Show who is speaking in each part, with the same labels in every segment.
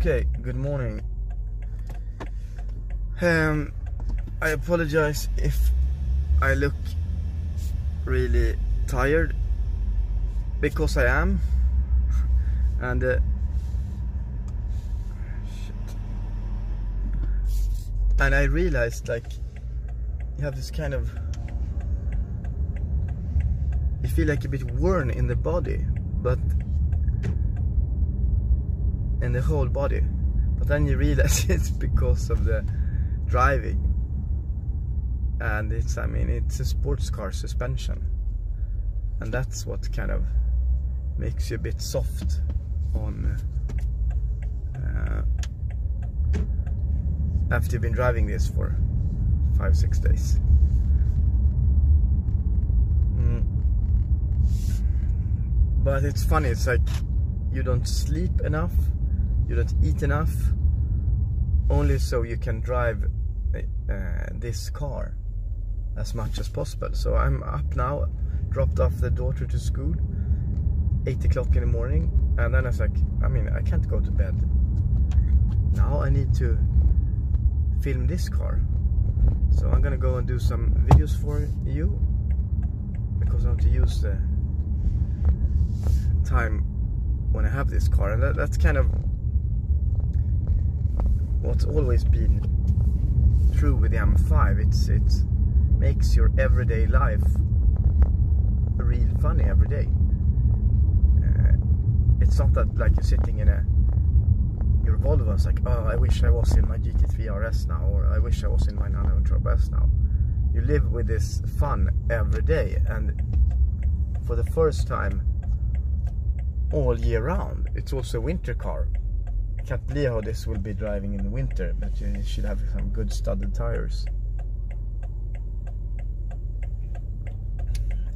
Speaker 1: Okay, good morning. I apologize if I look really tired, because I am. And and I realized, like, you have this kind of, you feel like a bit worn in the body, but in the whole body, but then you realize it's because of the driving, and it's, I mean, it's a sports car suspension, and that's what kind of makes you a bit soft on after you've been driving this for 5-6 days. But it's funny, it's like you don't sleep enough, you don't eat enough, only so you can drive this car as much as possible. So I'm up now, dropped off the daughter to school, 8 o'clock in the morning, and then I was like, I mean, I can't go to bed now, I need to film this car. So I'm gonna go and do some videos for you, because I want to use the time when I have this car, and that's kind of what's always been true with the M5. It makes your everyday life real funny every day. It's not that like you're sitting in your Volvo, it's like, oh, I wish I was in my GT3 RS now, or I wish I was in my 911 Turbo S now. You live with this fun every day, and for the first time all year round. It's also a winter car. I can't believe how this will be driving in the winter, but you should have some good studded tires.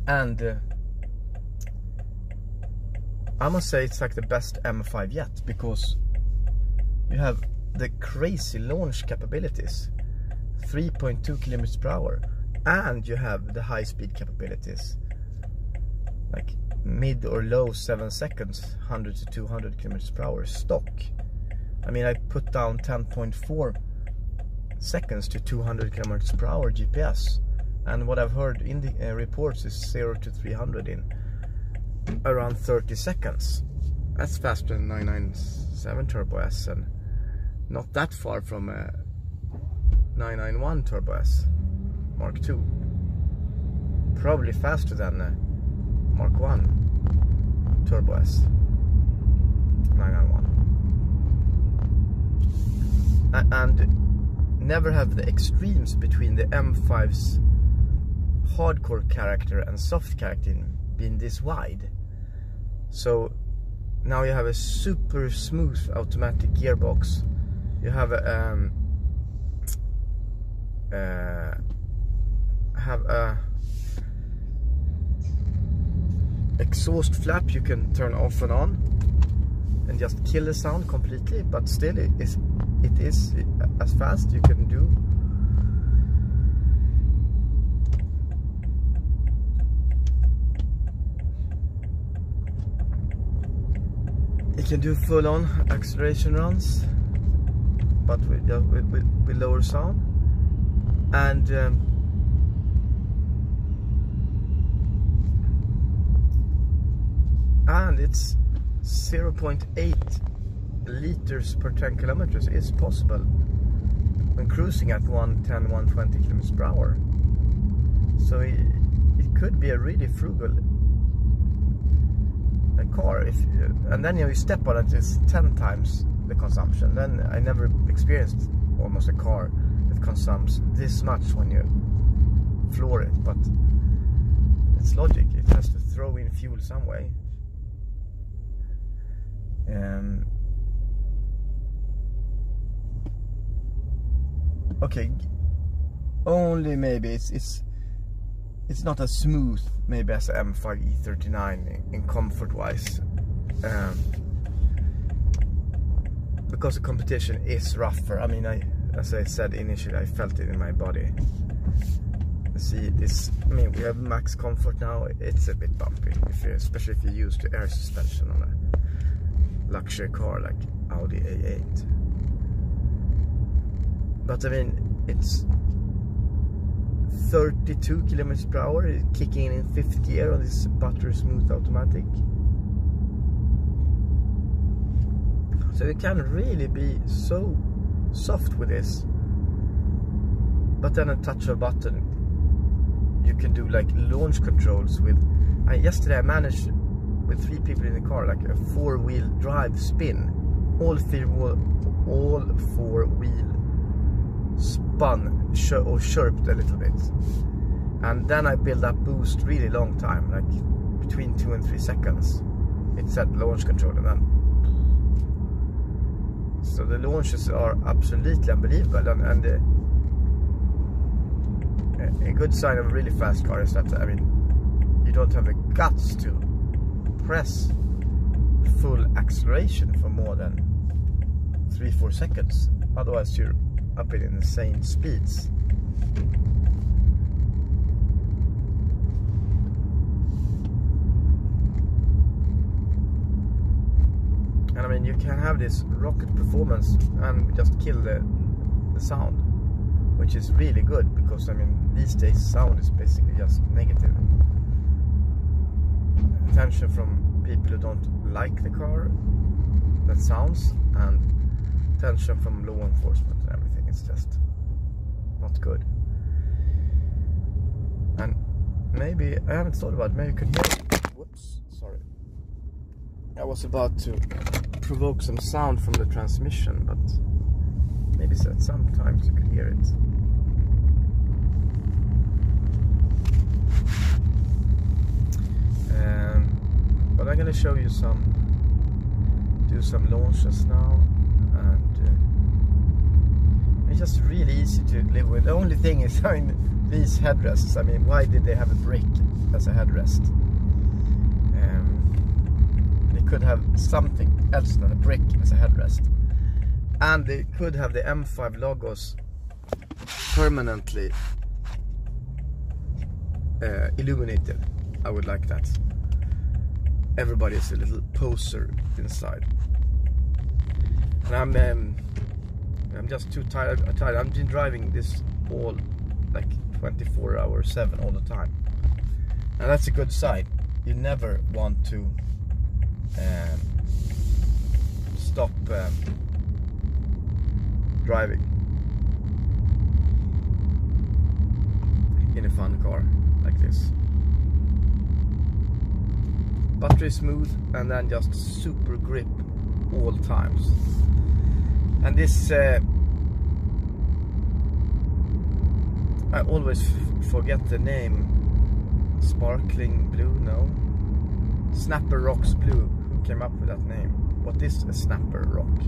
Speaker 1: And I must say it's like the best M5 yet, because you have the crazy launch capabilities, 3.2 kilometers per hour, and you have the high speed capabilities, like mid or low 7 seconds, 100 to 200 kilometers per hour stock. I mean, I put down 10.4 seconds to 200 kilometers per hour GPS, and what I've heard in the reports is 0 to 300 in around 30 seconds. That's faster than 997 Turbo S, and not that far from a 991 Turbo S Mark II. Probably faster than Mark 1 Turbo S 991. And never have the extremes between the M5's hardcore character and soft character been this wide. So now you have a super smooth automatic gearbox. You have a exhaust flap you can turn off and on and just kill the sound completely, but still it is as fast you can do. You can do full-on acceleration runs, but with lower sound, and it's 0.8 liters per 10 kilometers is possible when cruising at 110, 120 kilometers per hour. So it could be a really frugal car. And then you step on it, it's 10 times the consumption. Then I never experienced almost a car that consumes this much when you floor it, but it's logic. It has to throw in fuel some way. Okay, only maybe it's not as smooth maybe as an M5 E39 in comfort wise, because the competition is rougher. I mean, as I said initially, I felt it in my body. See this, I mean, we have max comfort now. It's a bit bumpy, especially if you're used to air suspension on a luxury car like Audi A8. But I mean, it's 32 kilometers per hour, it's kicking in 5th gear on this buttery smooth automatic. So you can really be so soft with this. But then a touch of a button, you can do like launch controls with. Yesterday I managed with 3 people in the car, like a 4-wheel drive spin. All 4-wheel spun or chirped a little bit, and then I build up boost really long time, like between 2 and 3 seconds. It said launch control, and then so the launches are absolutely unbelievable. And a good sign of a really fast car is that, I mean, you don't have the guts to press full acceleration for more than 3-4 seconds. Otherwise you're up in insane speeds. And I mean, you can have this rocket performance and just kill the sound, which is really good, because I mean, these days sound is basically just negative. Attention from people who don't like the car that sounds, and attention from law enforcement and everything. It's just not good. And maybe, I haven't thought about it, maybe you could hear it. Whoops, sorry. I was about to provoke some sound from the transmission, but maybe sometimes you could hear it. But I'm gonna show you do some launches now, and it's just really easy to live with. The only thing is, I mean, these headrests. I mean, why did they have a brick as a headrest? They could have something else than a brick as a headrest, and they could have the M5 logos permanently illuminated. I would like that. Everybody is a little poser inside, and I'm just too tired. I've been driving this all like 24/7 all the time, and that's a good sign. You never want to stop driving in a fun car like this. Buttery smooth, and then just super grip all times. And this I always forget the name. Sparkling blue? No, Snapper Rocks blue. Who came up with that name? What is a Snapper Rock?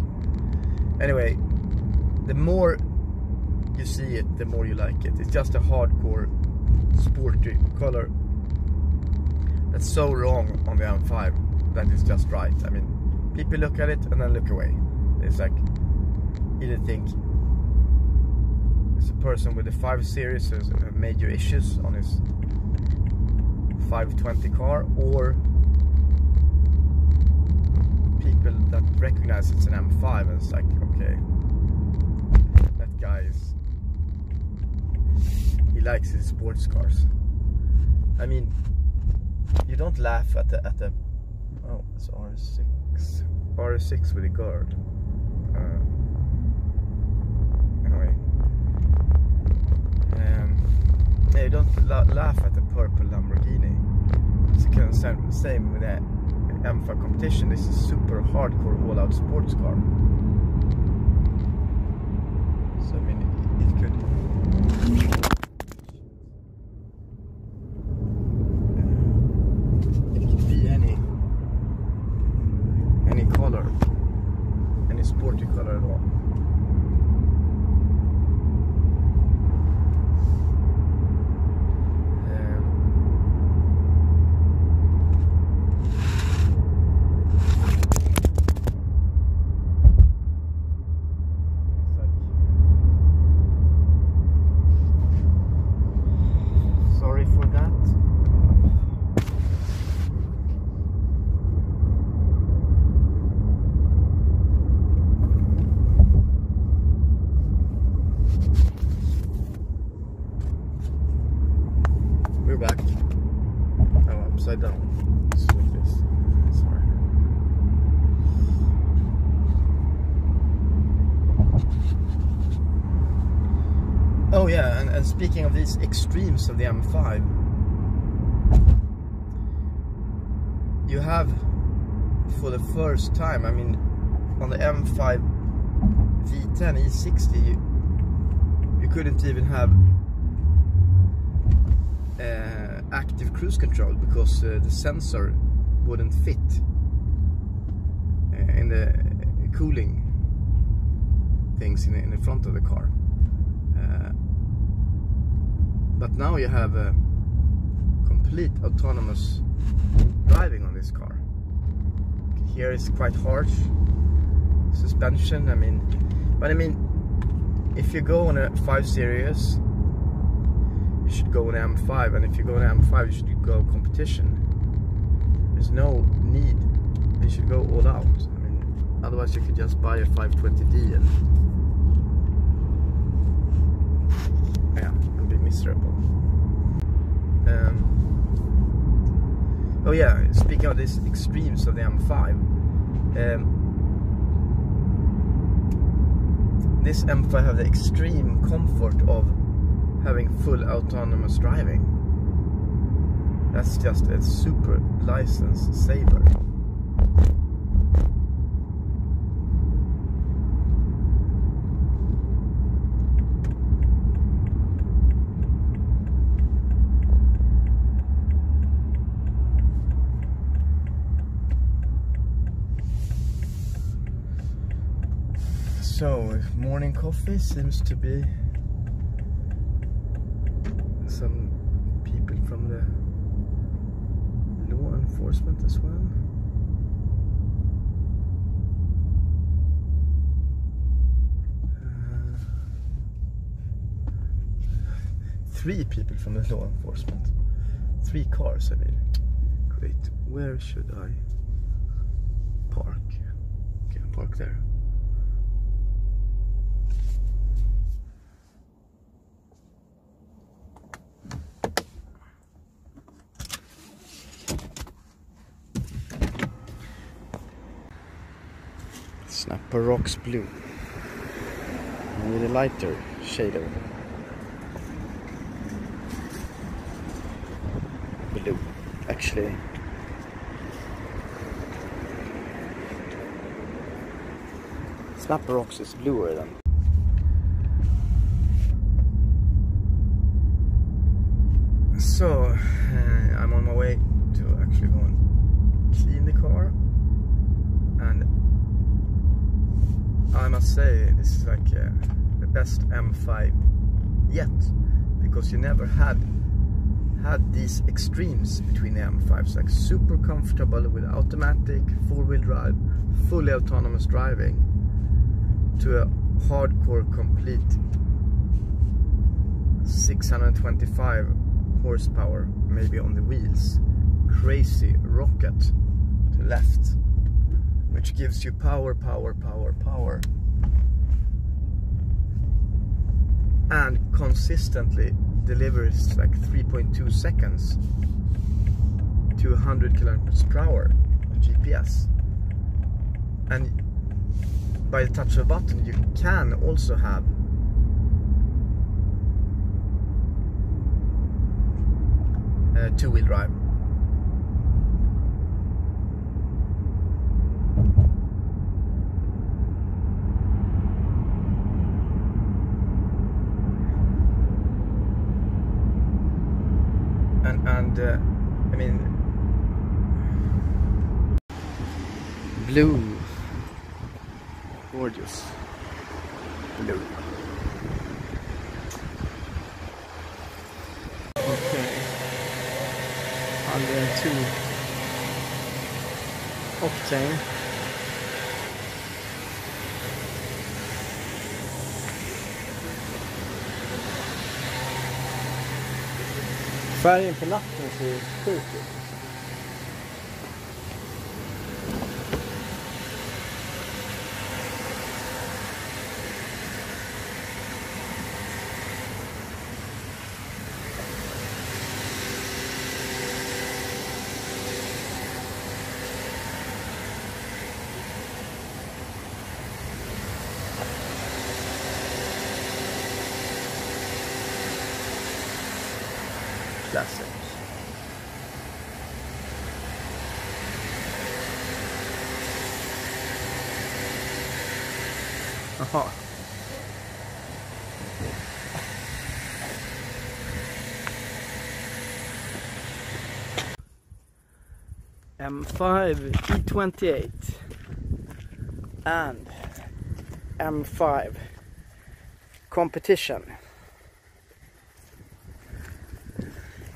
Speaker 1: Anyway, the more you see it, the more you like it. It's just a hardcore sporty color. That's so wrong on the M5 that is just right. I mean, people look at it and then look away. It's like, either think it's a person with the 5 Series who has major issues on his 520 car, or people that recognize it's an M5 and it's like, okay, that guy he likes his sports cars. I mean, you don't laugh at the oh, it's R6 with a guard. Anyway, yeah, you don't laugh at the purple Lamborghini. It's kind of same with the M5 competition. This is super hardcore all-out sports car. So I mean, it could. Any sporty color at all. And speaking of these extremes of the M5, you have, for the first time, I mean, on the M5 V10 E60, you couldn't even have active cruise control because the sensor wouldn't fit in the cooling things in the front of the car. But now you have a complete autonomous driving on this car. Here is quite harsh suspension. I mean, if you go on a 5 Series, you should go on an M5, and if you go on an M5, you should go competition. There's no need. You should go all out. I mean, otherwise you could just buy a 520D and be miserable. Oh yeah, speaking of these extremes of the M5, this M5 have the extreme comfort of having full autonomous driving. That's just a super license saver. So, morning coffee seems to be some people from the law enforcement as well. Three people from the law enforcement. 3 cars, I mean. Great. Where should I park? Okay, I'll park there. Snapper Rocks Blue. I need a lighter shade of blue, actually. Snapper Rocks is bluer than. So, I'm on my way to actually go and clean the car, and I must say this is like the best M5 yet, because you never had these extremes between the M5s, like super comfortable with automatic, 4-wheel drive, fully autonomous driving, to a hardcore complete 625 horsepower, maybe on the wheels, crazy rocket to left, which gives you power, and consistently delivers like 3.2 seconds to 100 kilometers per hour on GPS. And by the touch of a button you can also have a 2-wheel drive. And I mean, blue, gorgeous blue. Okay, 102 octane. Färgen på natten ser sjukt ut. classic. Aha. M5 E28 and M5 competition.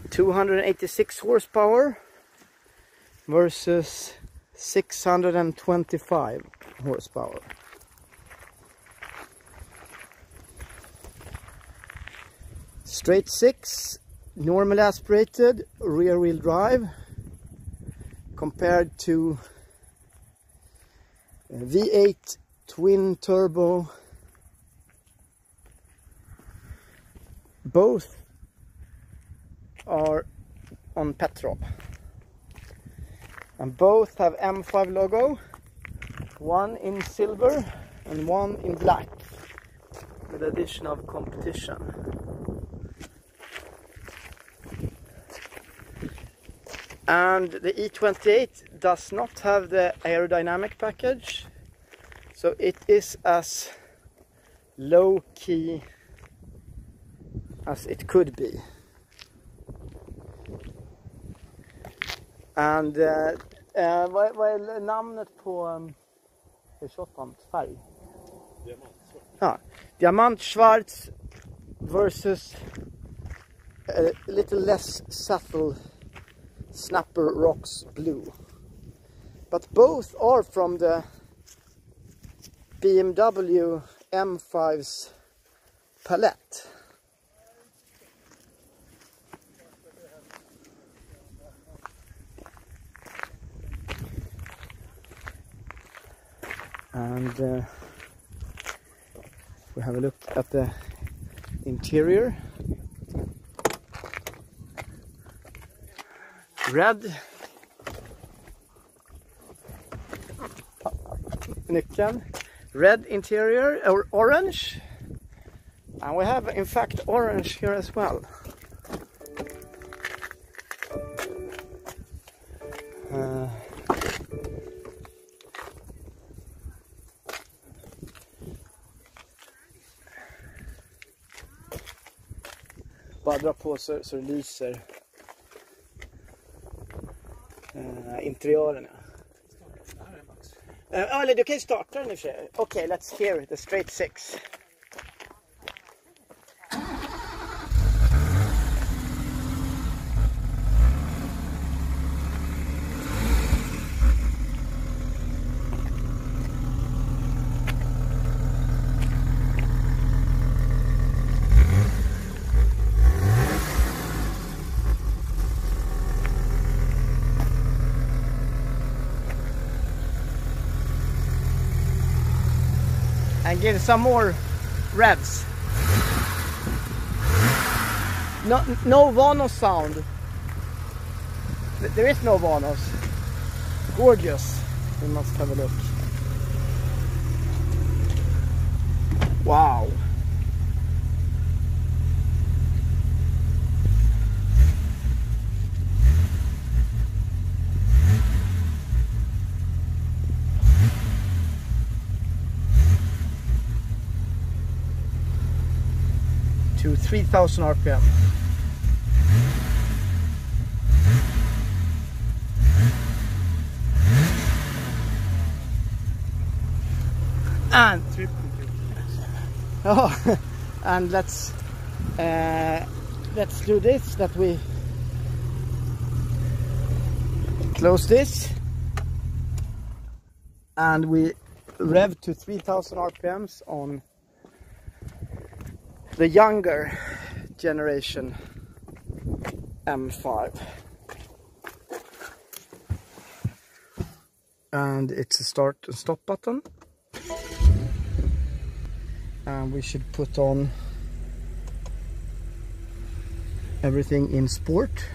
Speaker 1: 286 horsepower versus 625 horsepower. Straight 6, normal aspirated, rear wheel drive, compared to V8 twin turbo. Both are on petrol and both have M5 logo, one in silver and one in black with addition of competition. And the E28 does not have the aerodynamic package, so it is as low key as it could be. And vad är namnet på 28 färg? Diamantsvart. Ja, diamantsvart versus a little less subtle Snapper Rocks blue. But both are from the BMW M5's palette. And we have a look at the interior. Red. Nyckeln. Red interior, or orange. And we have in fact orange here as well. Bara dra på så det lyser. Interiören. Eller du kan ju starta den i och för sig. Okej, let's hear the straight 6. And give some more revs. No Vanos sound. There is no Vanos. Gorgeous. We must have a look. Wow. To 3000 RPM. And oh, and let's do this, that we close this and we rev to 3000 RPMs on the younger generation M5. And it's a start and stop button. And we should put on everything in sport.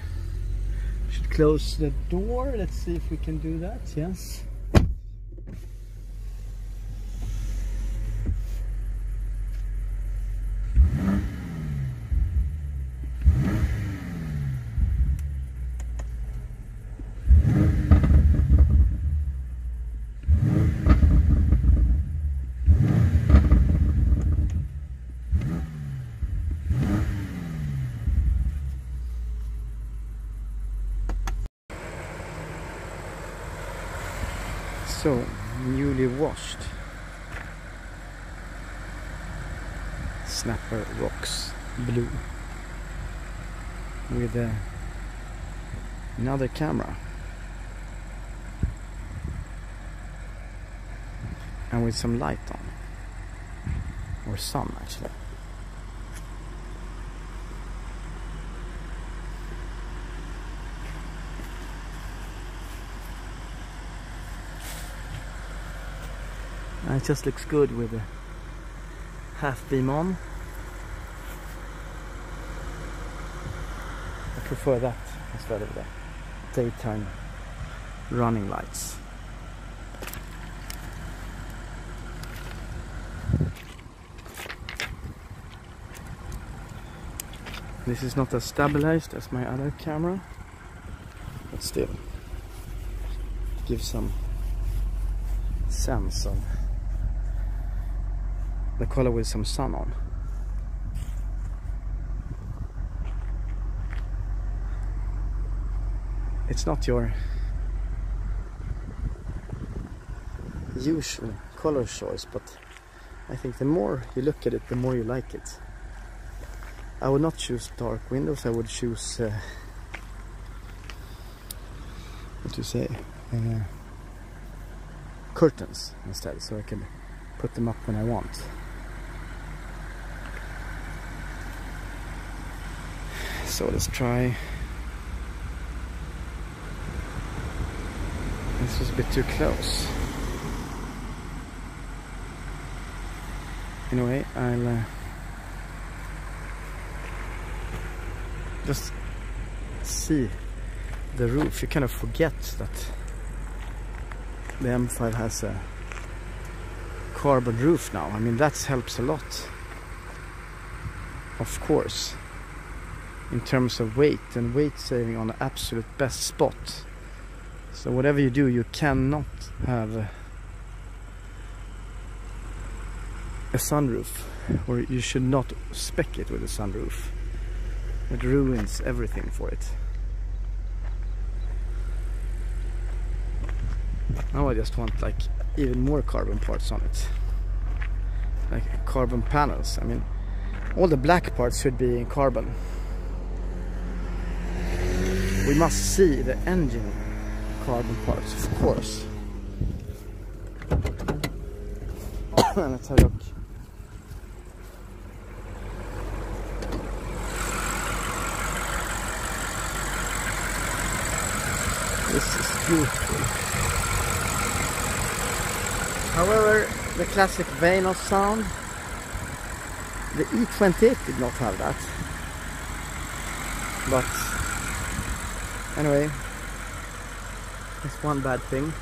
Speaker 1: Should close the door. Let's see if we can do that. Yes. So, newly washed Snapper Rocks Blue with another camera and with some light on, or sun actually. And it just looks good with the half beam on. I prefer that instead of the daytime running lights. This is not as stabilized as my other camera, but still gives some sense of the color with some sun on. It's not your usual color choice, but I think the more you look at it, the more you like it. I would not choose dark windows, I would choose what to say, curtains instead, so I can put them up when I want. So let's try. This was a bit too close. Anyway, I'll just see the roof. You kind of forget that the M5 has a carbon roof now. I mean, that helps a lot, of course, in terms of weight and weight saving on the absolute best spot. So whatever you do, you cannot have a sunroof, or you should not spec it with a sunroof. It ruins everything for it. Now I just want like even more carbon parts on it, like carbon panels. I mean, all the black parts should be in carbon. We must see the engine carbon parts, of course. Let's have a look. This is beautiful. However, the classic Vanos sound, the E28 did not have that. But anyway, that's one bad thing.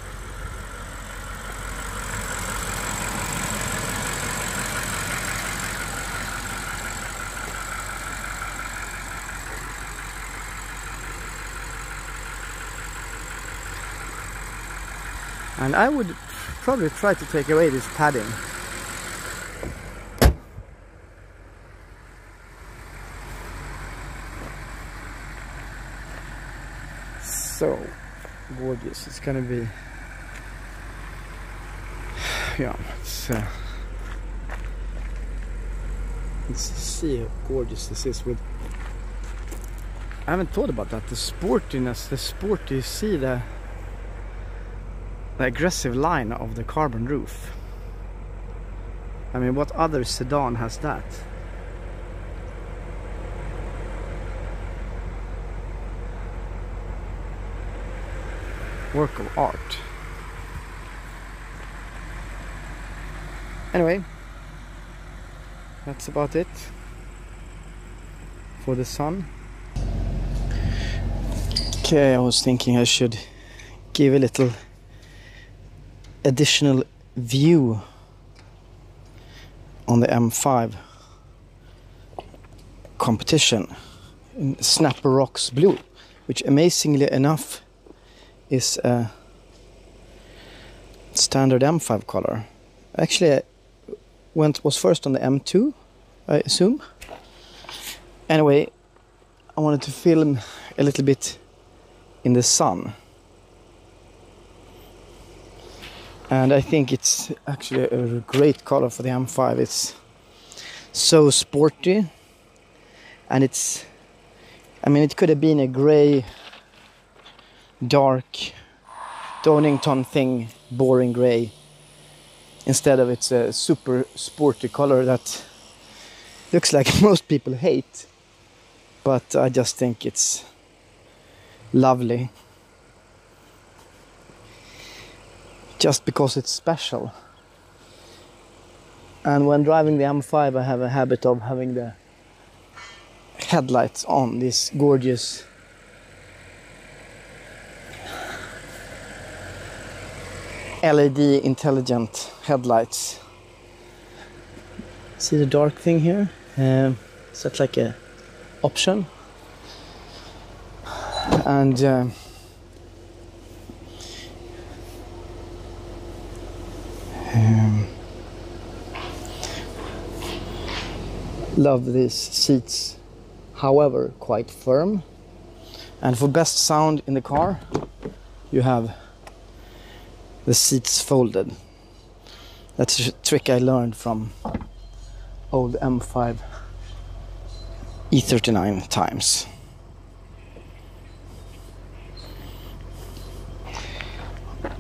Speaker 1: And I would probably try to take away this padding. So gorgeous. It's gonna be, yeah, let's see how gorgeous this is with, I haven't thought about that, the sportiness, the sport. You see the aggressive line of the carbon roof. I mean, what other sedan has that? Work of art. Anyway, that's about it for the sun. Okay, I was thinking I should give a little additional view on the M5 competition in Snapper Rocks Blue, which amazingly enough is a standard M5 color. Actually, I was first on the M2, I assume. Anyway, I wanted to film a little bit in the sun. And I think it's actually a great color for the M5. It's so sporty, and it's, I mean, it could have been a gray, dark Donington thing, boring gray. Instead of it's a super sporty color that looks like most people hate. But I just think it's lovely. Just because it's special. And when driving the M5, I have a habit of having the headlights on, these gorgeous LED intelligent headlights. See the dark thing here? Is that like a option? And love these seats, however quite firm. And for best sound in the car, you have the seats folded. That's a trick I learned from old M5 E39 times.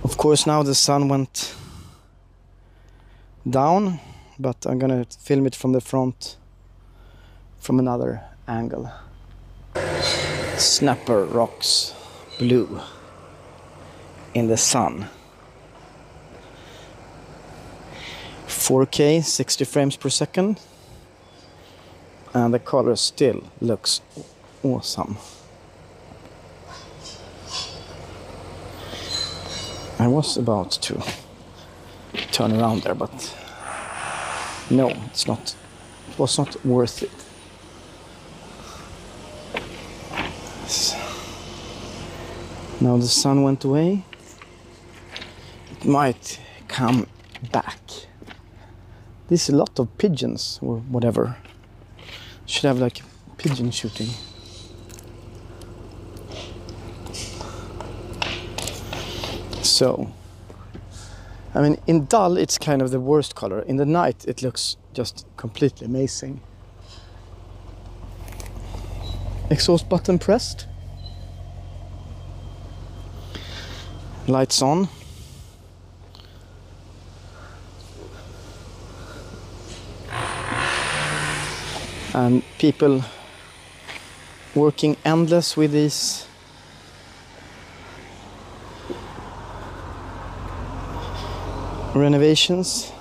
Speaker 1: Of course now the sun went down, but I'm gonna film it from the front from another angle. Snapper rocks blue in the sun. 4K 60 frames per second, and the color still looks awesome. I was about to turn around there, but no, it's not. It was not worth it. Now the sun went away. It might come back. There's a lot of pigeons or whatever. Should have like pigeon shooting. So, I mean, in dull it's kind of the worst color. In the night it looks just completely amazing. Exhaust button pressed. Lights on. And people working endless with these renovations.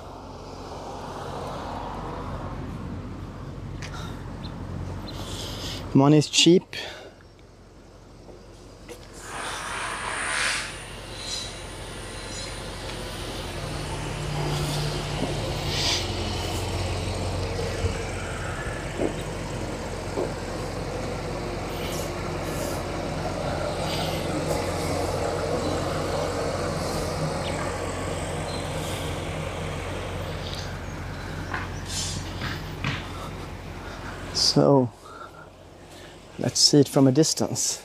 Speaker 1: Money is cheap. So let's see it from a distance.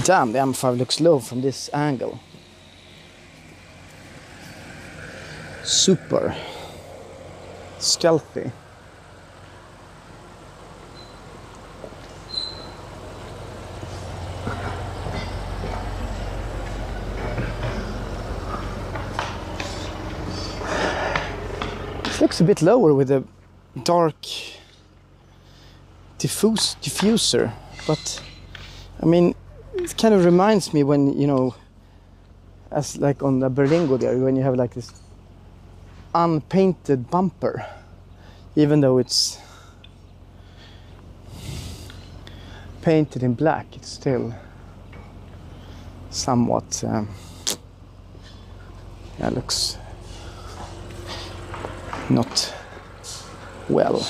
Speaker 1: Damn, the M5 looks low from this angle. Super stealthy. Looks a bit lower with a dark diffuser, but I mean, it kind of reminds me when, you know, as like on the Berlingo there, when you have like this unpainted bumper, even though it's painted in black, it's still somewhat yeah, looks not well.